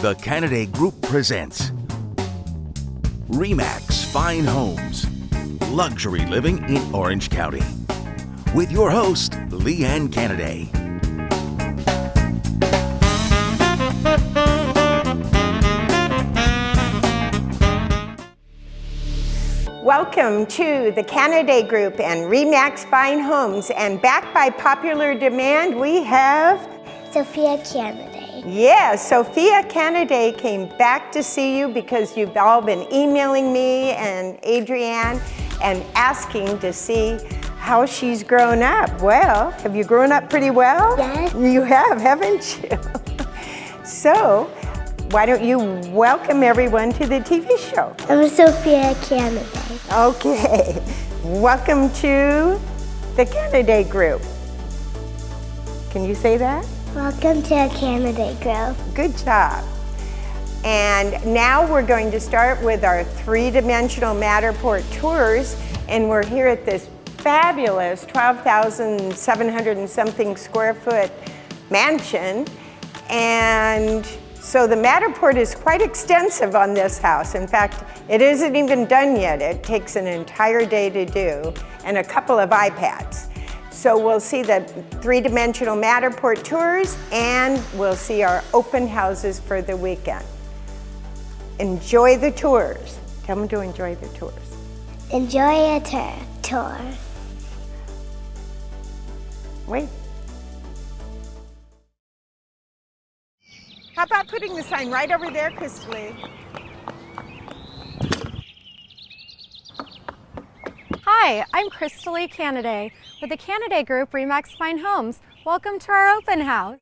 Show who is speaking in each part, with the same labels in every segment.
Speaker 1: The Canaday Group presents RE/MAX Fine Homes, Luxury Living in Orange County, with your host, Lee Ann Canaday.
Speaker 2: Welcome to the Canaday Group and RE/MAX Fine Homes, and back by popular demand, we have
Speaker 3: Sophia Canaday.
Speaker 2: Yeah, Sophia Canaday came back to see you because you've all been emailing me and Adrienne and asking to see how she's grown up. Well, have you grown up pretty well?
Speaker 3: Yes.
Speaker 2: You have, haven't you? So, why don't you welcome everyone to the TV show?
Speaker 3: I'm Sophia Canaday.
Speaker 2: Okay, welcome to the Canaday Group. Can you say that?
Speaker 3: Welcome to Canaday Group.
Speaker 2: Good job. And now we're going to start with our three-dimensional Matterport tours, and we're here at this fabulous 12,700 and something square foot mansion. And so the Matterport is quite extensive on this house. In fact, it isn't even done yet. It takes an entire day to do and a couple of iPads. So we'll see the three-dimensional Matterport tours, and we'll see our open houses for the weekend. Enjoy the tours. Tell them to enjoy the tours.
Speaker 3: Enjoy a tour.
Speaker 2: Wait. How about putting the sign right over there, Crystal?
Speaker 4: Hi, I'm Crystal Lee Canaday with the Canaday Group RE/MAX Fine Homes. Welcome to our open house.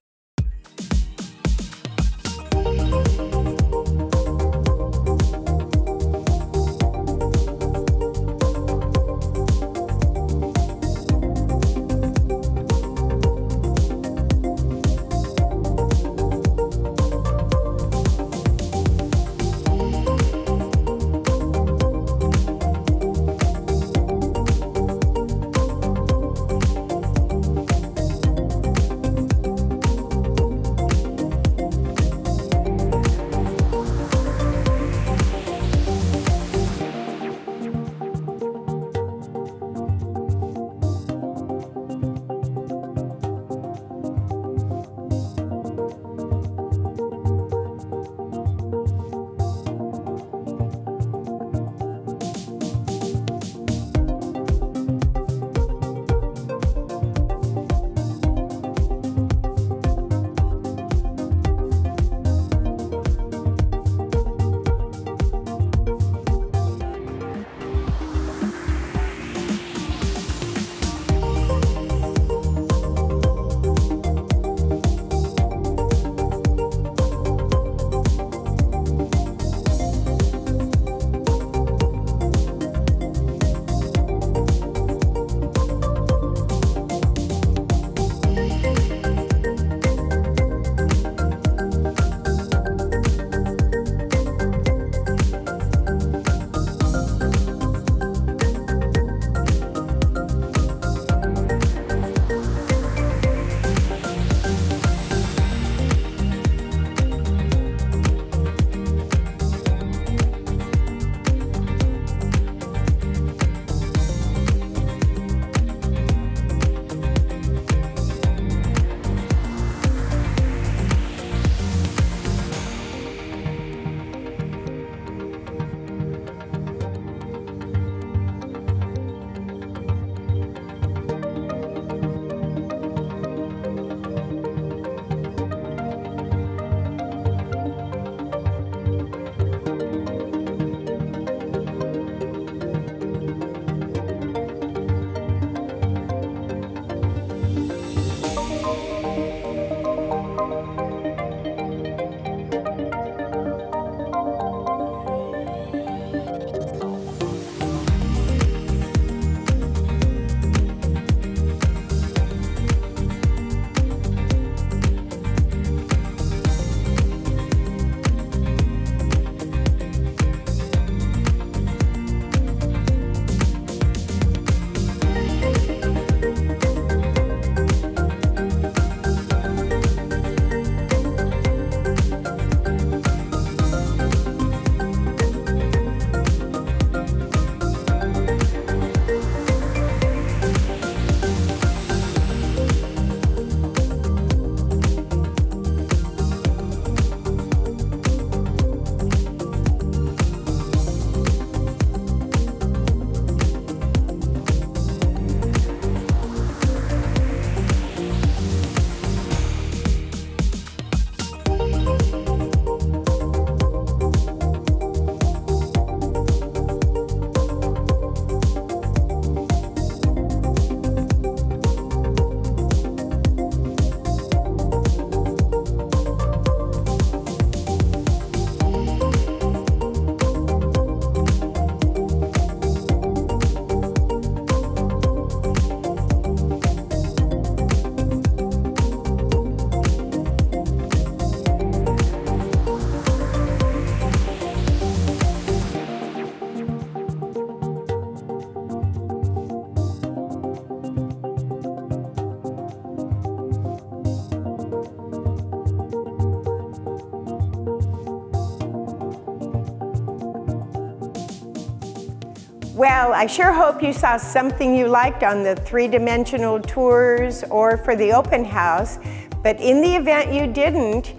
Speaker 2: Well, I sure hope you saw something you liked on the three-dimensional tours or for the open house. But in the event you didn't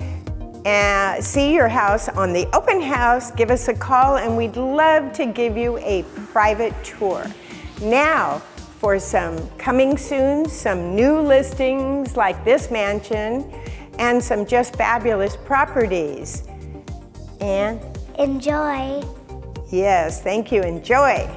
Speaker 2: see your house on the open house, give us a call and we'd love to give you a private tour. Now, for some coming soon, some new listings like this mansion and some just fabulous properties. And
Speaker 3: Enjoy.
Speaker 2: yes, thank you, enjoy.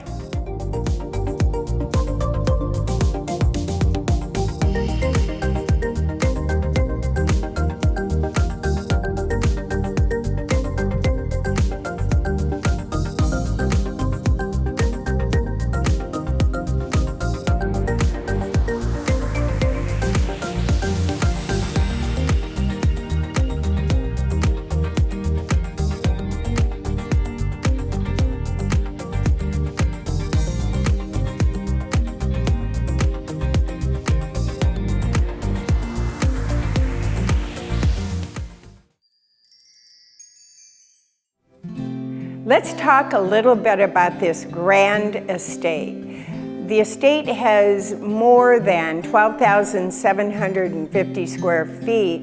Speaker 2: Let's talk a little bit about this grand estate. The estate has more than 12,750 square feet,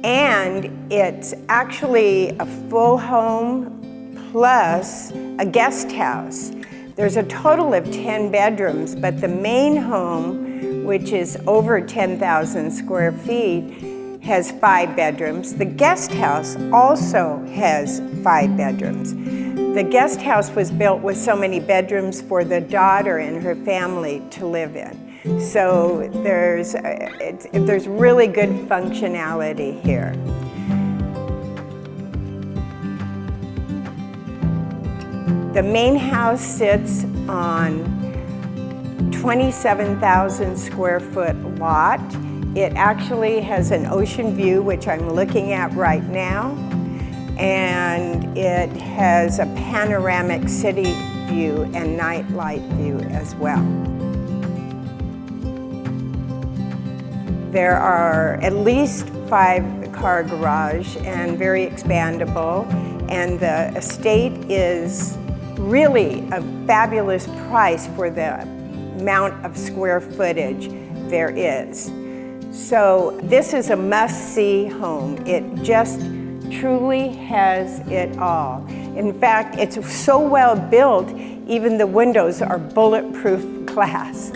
Speaker 2: and it's actually a full home plus a guest house. There's a total of 10 bedrooms, but the main home, which is over 10,000 square feet, has 5 bedrooms. The guest house also has 5 bedrooms. The guest house was built with so many bedrooms for the daughter and her family to live in. So there's really good functionality here. The main house sits on 27,000 square foot lot. It actually has an ocean view, which I'm looking at right now, and it has a panoramic city view and night light view as well. There are at least 5-car garage and very expandable, and the estate is really a fabulous price for the amount of square footage there is. So this is a must-see home. It just truly has it all. In fact, it's so well built, even the windows are bulletproof glass.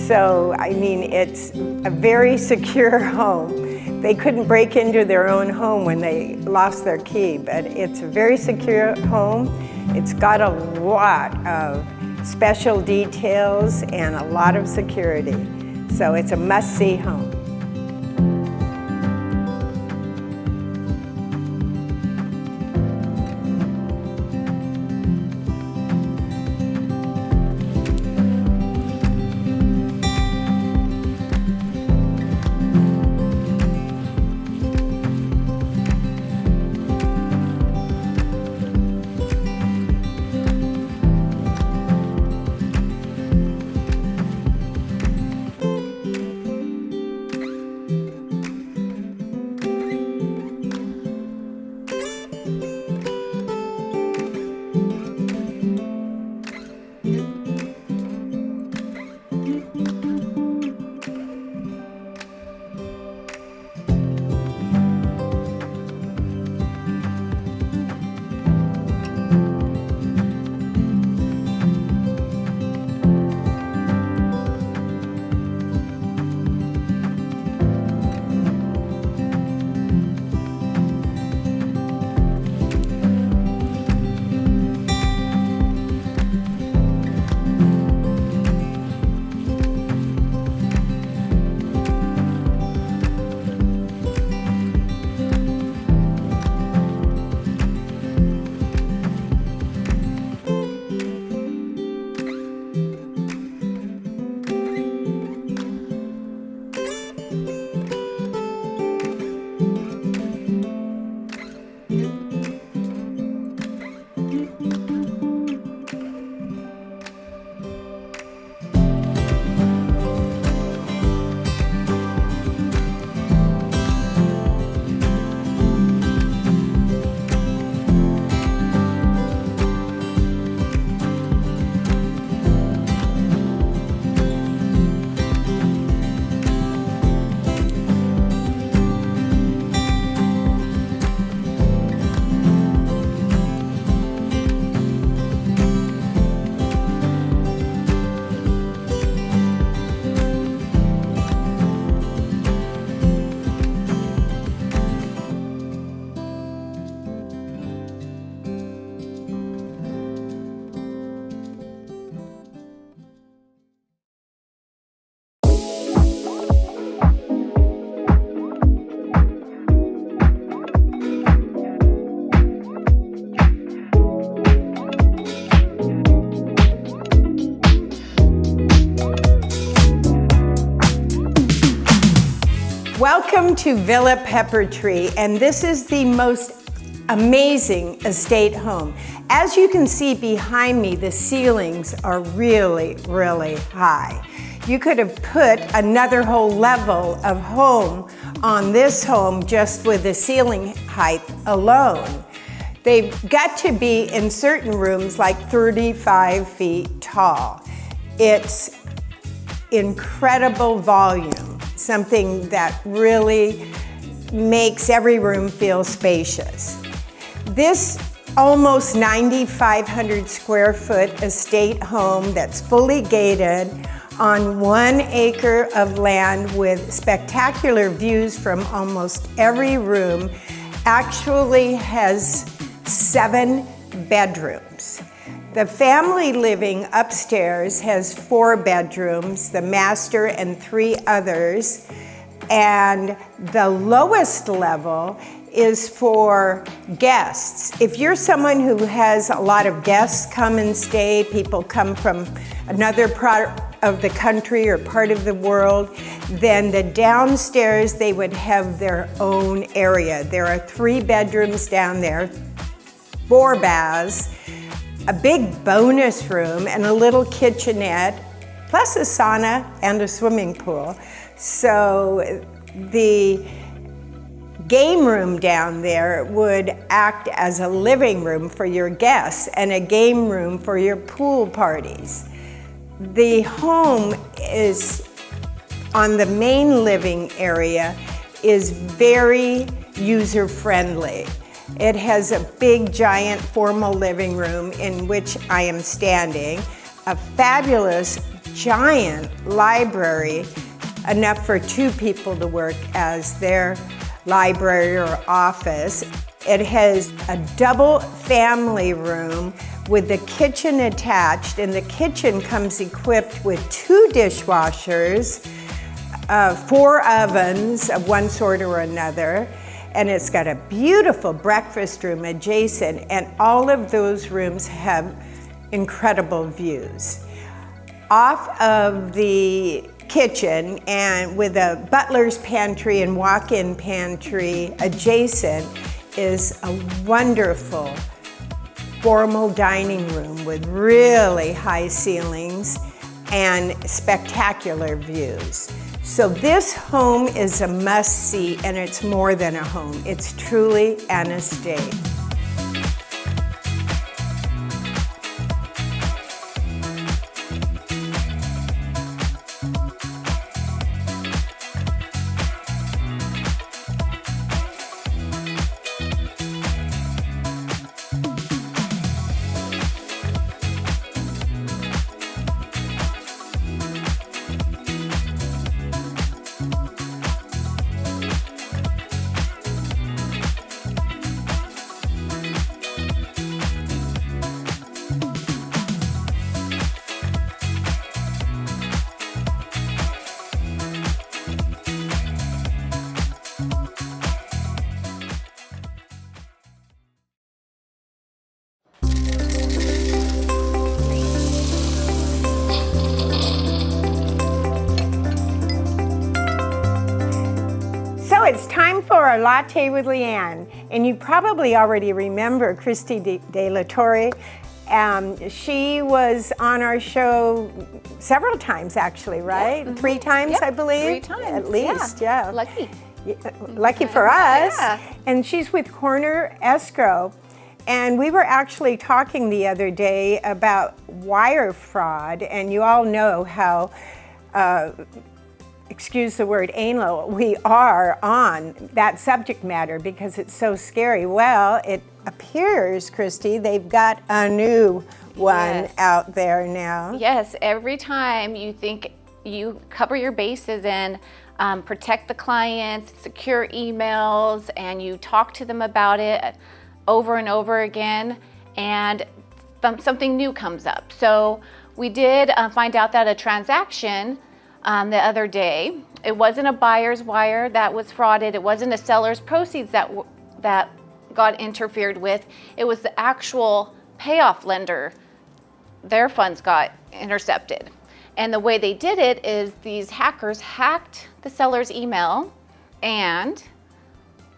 Speaker 2: So, I mean, it's a very secure home. They couldn't break into their own home when they lost their key, but it's a very secure home. It's got a lot of special details and a lot of security. So it's a must-see home. Welcome to Villa Pepper Tree, and this is the most amazing estate home. As you can see behind me, the ceilings are really, really high. You could have put another whole level of home on this home just with the ceiling height alone. They've got to be in certain rooms like 35 feet tall. It's incredible volume, something that really makes every room feel spacious. This almost 9,500 square foot estate home that's fully gated on 1 acre of land with spectacular views from almost every room actually has 7 bedrooms. The family living upstairs has 4 bedrooms, the master and 3 others, and the lowest level is for guests. If you're someone who has a lot of guests come and stay, people come from another part of the country or part of the world, then the downstairs they would have their own area. There are 3 bedrooms down there, 4 baths, a big bonus room, and a little kitchenette, plus a sauna and a swimming pool. So the game room down there would act as a living room for your guests and a game room for your pool parties. The home is on the main living area is very user-friendly. It has a big, giant, formal living room in which I am standing, a fabulous, giant library, enough for 2 people to work as their library or office. It has a double family room with the kitchen attached, and the kitchen comes equipped with 2 dishwashers, 4 ovens of one sort or another, and it's got a beautiful breakfast room adjacent, and all of those rooms have incredible views. Off of the kitchen and with a butler's pantry and walk-in pantry adjacent is a wonderful formal dining room with really high ceilings and spectacular views. So this home is a must-see, and it's more than a home. It's truly an estate. It's time for our latte with Leanne, and you probably already remember Christy De La Torre. She was on our show several times, actually, right? Yeah. 3 times, yeah, I believe.
Speaker 5: 3 times,
Speaker 2: at least, yeah.
Speaker 5: Lucky.
Speaker 2: Lucky for us.
Speaker 5: Yeah.
Speaker 2: And she's with Corner Escrow. And we were actually talking the other day about wire fraud, and you all know how excuse the word anal, we are on that subject matter because it's so scary. Well, it appears, Christy, they've got a new one out there now.
Speaker 5: Yes, every time you think you cover your bases and protect the clients, secure emails, and you talk to them about it over and over again, and something new comes up. So we did find out that a transaction the other day, it wasn't a buyer's wire that was frauded, it wasn't a seller's proceeds that got interfered with, it was the actual payoff lender, their funds got intercepted. And the way they did it is these hackers hacked the seller's email, and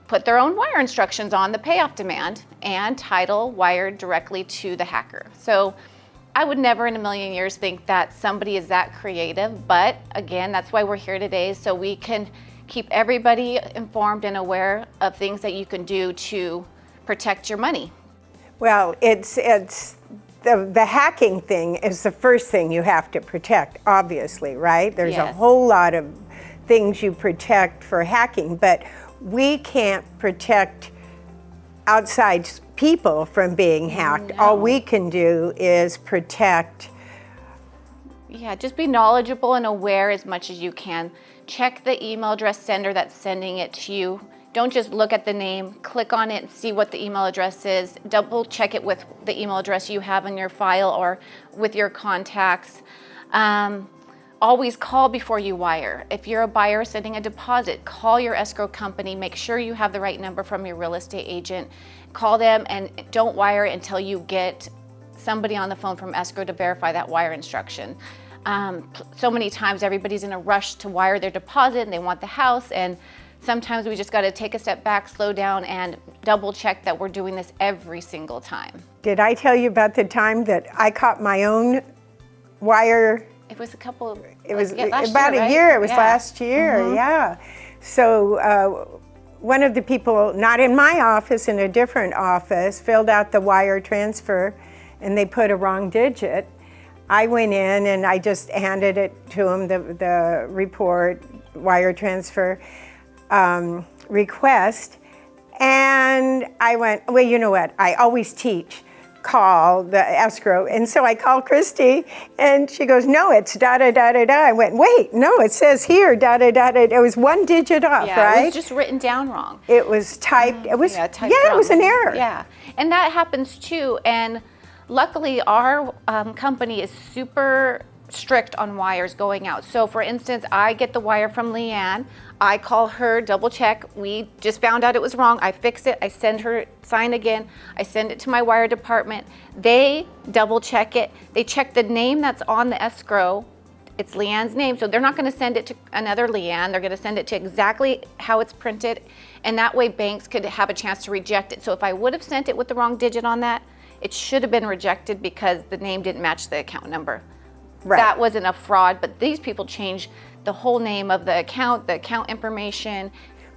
Speaker 5: put their own wire instructions on the payoff demand and title wired directly to the hacker. So I would never in a million years think that somebody is that creative, but again, that's why we're here today, so we can keep everybody informed and aware of things that you can do to protect your money.
Speaker 2: Well, it's the hacking thing is the first thing you have to protect, obviously, right? There's a
Speaker 5: Yes.
Speaker 2: whole lot of things you protect for hacking, but we can't protect outside people from being hacked.
Speaker 5: No.
Speaker 2: All we can do is protect.
Speaker 5: Yeah, just be knowledgeable and aware as much as you can. Check the email address sender that's sending it to you. Don't just look at the name, click on it and see what the email address is. Double check it with the email address you have in your file or with your contacts. Always call before you wire. If you're a buyer sending a deposit, call your escrow company. Make sure you have the right number from your real estate agent. Call them and don't wire until you get somebody on the phone from escrow to verify that wire instruction. So many times everybody's in a rush to wire their deposit and they want the house, and sometimes we just got to take a step back, slow down, and double check that we're doing this every single time.
Speaker 2: Did I tell you about the time that I caught my own wire?
Speaker 5: It was a couple.
Speaker 2: It was
Speaker 5: last
Speaker 2: about
Speaker 5: year,
Speaker 2: a
Speaker 5: right?
Speaker 2: year. It was
Speaker 5: Yeah.
Speaker 2: last year, yeah. So one of the people, not in my office, in a different office, filled out the wire transfer and they put a wrong digit. I went in and I just handed it to him, the report, wire transfer request. And I went, well, you know what? I always teach. Call the escrow. And so I called Christy and she goes, no, it's da-da-da-da-da. I went, wait, no, it says here, da-da-da-da. It was one digit off,
Speaker 5: Yeah,
Speaker 2: right?
Speaker 5: it was just written down wrong.
Speaker 2: It was typed, it was,
Speaker 5: typed
Speaker 2: it was
Speaker 5: wrong.
Speaker 2: an error.
Speaker 5: Yeah, and that happens too. And luckily, our company is super strict on wires going out. So for instance, I get the wire from Lee Ann. I call her, double check. We just found out it was wrong. I fix it. I send her, sign again. I send it to my wire department. They double check it. They check the name that's on the escrow. It's Lee Ann's name. So they're not going to send it to another Lee Ann. They're going to send it to exactly how it's printed. And that way banks could have a chance to reject it. So if I would have sent it with the wrong digit on that, it should have been rejected because the name didn't match the account number.
Speaker 2: Right.
Speaker 5: That wasn't a fraud, but these people change the whole name of the account information.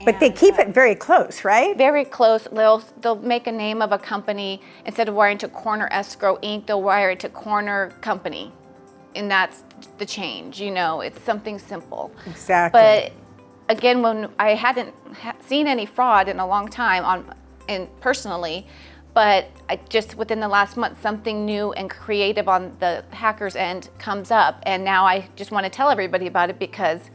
Speaker 2: But they keep it very close, right?
Speaker 5: Very close. They'll make a name of a company. Instead of wiring to Corner Escrow Inc., they'll wire it to Corner Company. And that's the change, it's something simple.
Speaker 2: Exactly.
Speaker 5: But again, when I hadn't seen any fraud in a long time personally, but I just within the last month, something new and creative on the hacker's end comes up, and now I just want to tell everybody about it because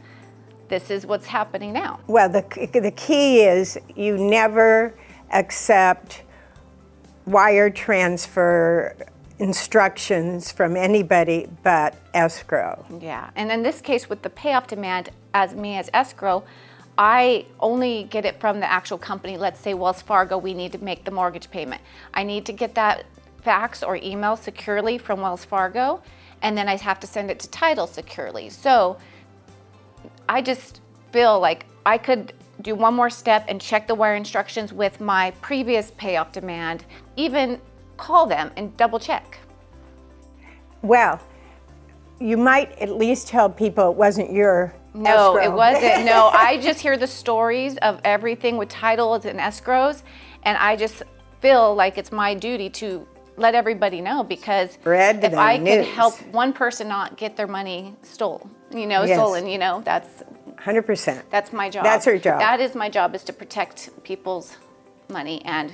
Speaker 5: this is what's happening now.
Speaker 2: Well, the key is you never accept wire transfer instructions from anybody but escrow.
Speaker 5: Yeah, and in this case with the payoff demand, as escrow, I only get it from the actual company. Let's say Wells Fargo, we need to make the mortgage payment. I need to get that fax or email securely from Wells Fargo, and then I have to send it to title securely. So I just feel like I could do one more step and check the wire instructions with my previous payoff demand, even call them and double check.
Speaker 2: Well, you might at least tell people it wasn't your
Speaker 5: No,
Speaker 2: escrow.
Speaker 5: it wasn't. No, I just hear the stories of everything with titles and escrows, and I just feel like it's my duty to let everybody know because
Speaker 2: Spread
Speaker 5: if
Speaker 2: the
Speaker 5: I can
Speaker 2: news.
Speaker 5: help one person not get their money stolen,
Speaker 2: Yes.
Speaker 5: that's
Speaker 2: 100%.
Speaker 5: that's my job.
Speaker 2: That's her job.
Speaker 5: That is my job, is to protect people's money and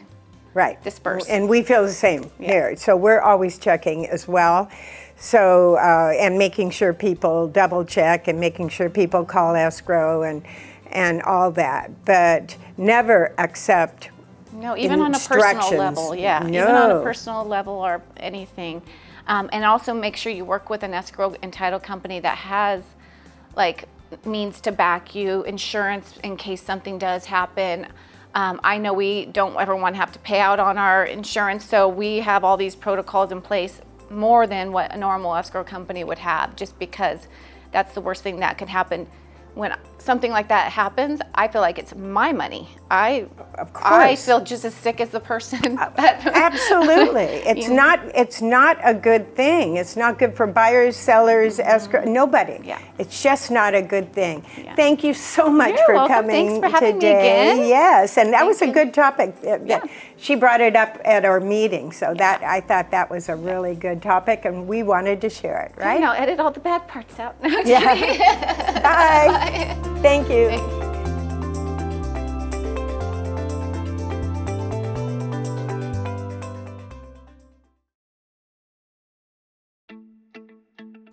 Speaker 2: Right.
Speaker 5: disperse.
Speaker 2: And we feel the same here. So we're always checking as well. So, and making sure people double check and making sure people call escrow and all that. But never accept
Speaker 5: No, even on a personal
Speaker 2: instructions.
Speaker 5: level, yeah.
Speaker 2: No.
Speaker 5: Even on a personal level or anything. And also make sure you work with an escrow and title company that has means to back you, insurance in case something does happen. I know we don't ever want to have to pay out on our insurance, so we have all these protocols in place, more than what a normal escrow company would have, just because that's the worst thing that could happen. when something like that happens, I feel like it's my money.
Speaker 2: Of course.
Speaker 5: I feel just as sick as the person that
Speaker 2: Absolutely. It's not a good thing. It's not good for buyers, sellers, escrow, nobody.
Speaker 5: Yeah.
Speaker 2: It's just not a good thing.
Speaker 5: Yeah.
Speaker 2: Thank you so much
Speaker 5: You're
Speaker 2: for
Speaker 5: welcome.
Speaker 2: coming
Speaker 5: Thanks for having me
Speaker 2: today.
Speaker 5: again.
Speaker 2: Yes, and that
Speaker 5: Thank
Speaker 2: was a
Speaker 5: you.
Speaker 2: good topic.
Speaker 5: Yeah.
Speaker 2: She brought it up at our meeting, so that I thought that was a really good topic, and we wanted to share it, right?
Speaker 5: And I'll edit all the bad parts out. No, I'm
Speaker 2: Yeah.
Speaker 5: kidding.
Speaker 2: Bye. Thank you.
Speaker 5: Thanks.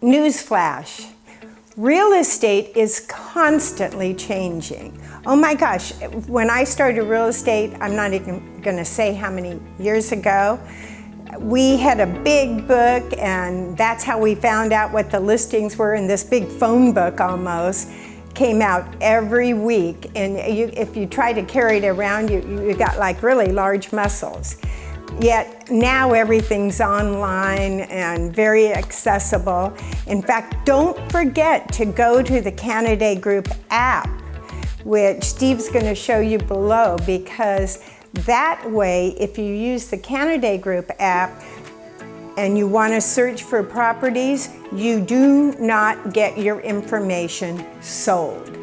Speaker 2: Newsflash. Real estate is constantly changing. Oh my gosh, when I started real estate, I'm not even going to say how many years ago, we had a big book, and that's how we found out what the listings were, in this big phone book almost. Came out every week, and if you try to carry it around, you got like really large muscles. Yet now everything's online and very accessible. In fact, don't forget to go to the Canaday Group app, which Steve's going to show you below, because that way, if you use the Canaday Group app and you want to search for properties, you do not get your information sold.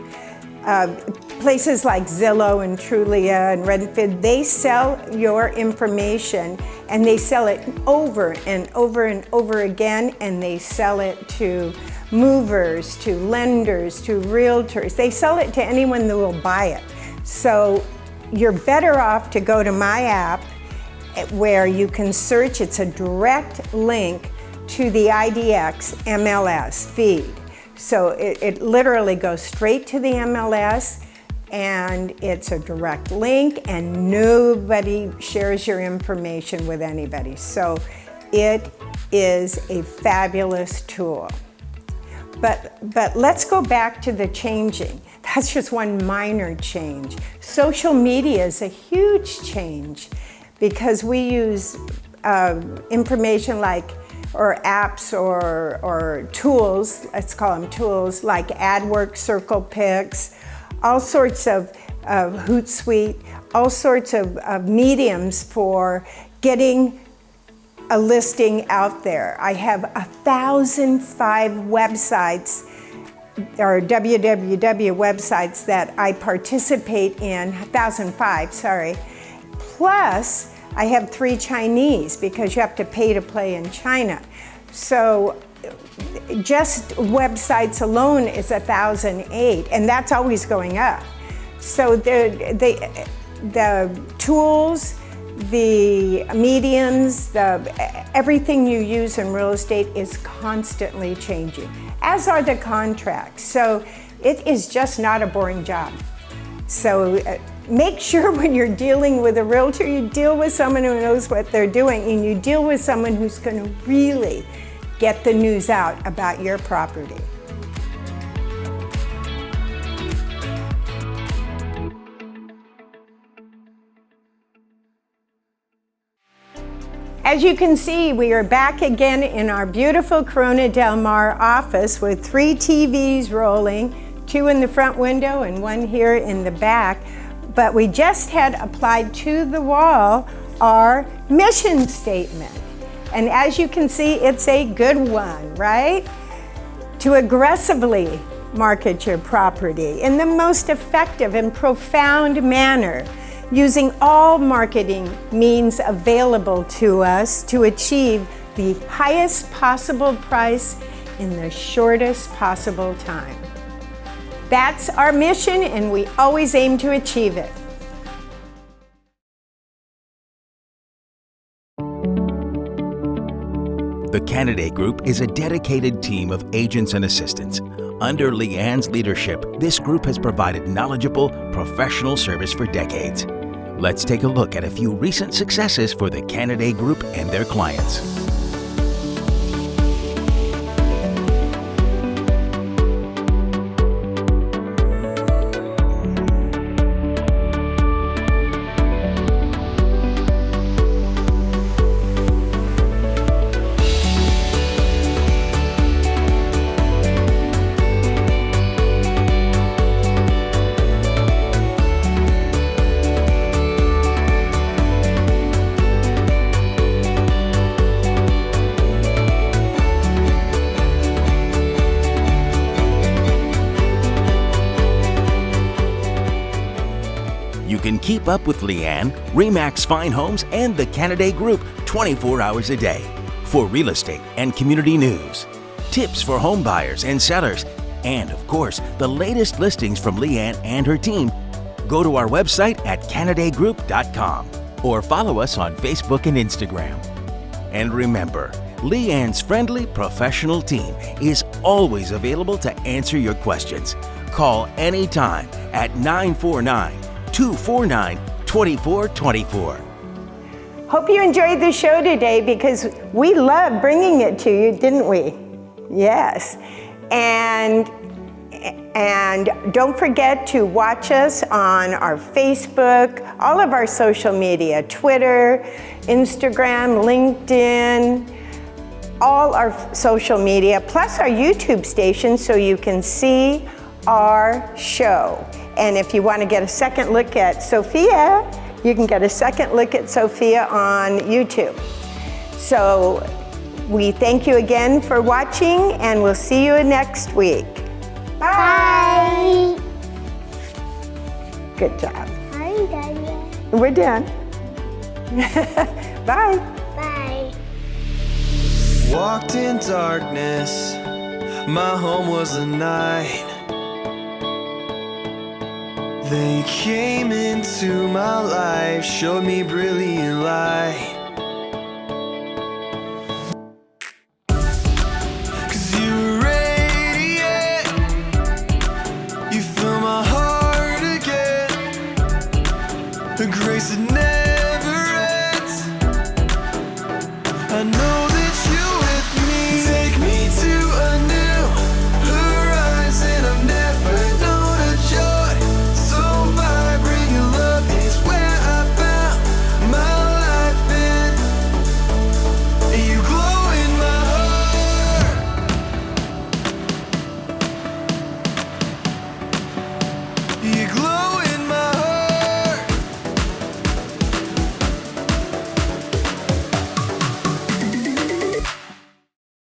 Speaker 2: Places like Zillow and Trulia and Redfin, they sell your information, and they sell it over and over and over again, and they sell it to movers, to lenders, to realtors. They sell it to anyone that will buy it. So you're better off to go to my app, where you can search. It's a direct link to the IDX MLS feed. So it literally goes straight to the MLS, and it's a direct link, and nobody shares your information with anybody. So it is a fabulous tool. But let's go back to the changing. That's just one minor change. Social media is a huge change, because we use information like, or apps or tools, let's call them tools, like AdWorks, Circle Picks, all sorts of Hootsuite, all sorts of mediums for getting a listing out there. I have 1,005 websites, or www websites, that I participate in, 1,005, sorry. Plus, I have 3 Chinese, because you have to pay to play in China. So just websites alone is 1,008, and that's always going up. So the tools, the mediums, everything you use in real estate is constantly changing, as are the contracts. So it is just not a boring job. So make sure when you're dealing with a realtor, you deal with someone who knows what they're doing, and you deal with someone who's going to really get the news out about your property. As you can see, we are back again in our beautiful Corona Del Mar office with 3 TVs rolling, 2 in the front window and 1 here in the back. But we just had applied to the wall our mission statement. And as you can see, it's a good one, right? To aggressively market your property in the most effective and profound manner, using all marketing means available to us to achieve the highest possible price in the shortest possible time. That's our mission, and we always aim to achieve it.
Speaker 1: The Canaday Group is a dedicated team of agents and assistants. Under Lee Ann's leadership, this group has provided knowledgeable, professional service for decades. Let's take a look at a few recent successes for the Canaday Group and their clients. can keep up with Lee Ann, RE/MAX Fine Homes, and the Canaday Group 24 hours a day for real estate and community news, tips for home buyers and sellers, and of course, the latest listings from Lee Ann and her team. Go to our website at CanadayGroup.com or follow us on Facebook and Instagram. And remember, Lee Ann's friendly professional team is always available to answer your questions. Call anytime at 949-249-2424.
Speaker 2: Hope you enjoyed the show today because we love bringing it to you, didn't we? Yes. And don't forget to watch us on our Facebook, all of our social media, Twitter, Instagram, LinkedIn, all our social media, plus our YouTube station so you can see our show. And if you want to get a second look at Sophia, you can get a second look at Sophia on YouTube. So we thank you again for watching, and we'll see you next week. Bye. Good job.
Speaker 3: Are you done yet?
Speaker 2: We're done. Bye.
Speaker 3: Bye.
Speaker 6: Walked in darkness, my home was a night. They came into my life, showed me brilliant light.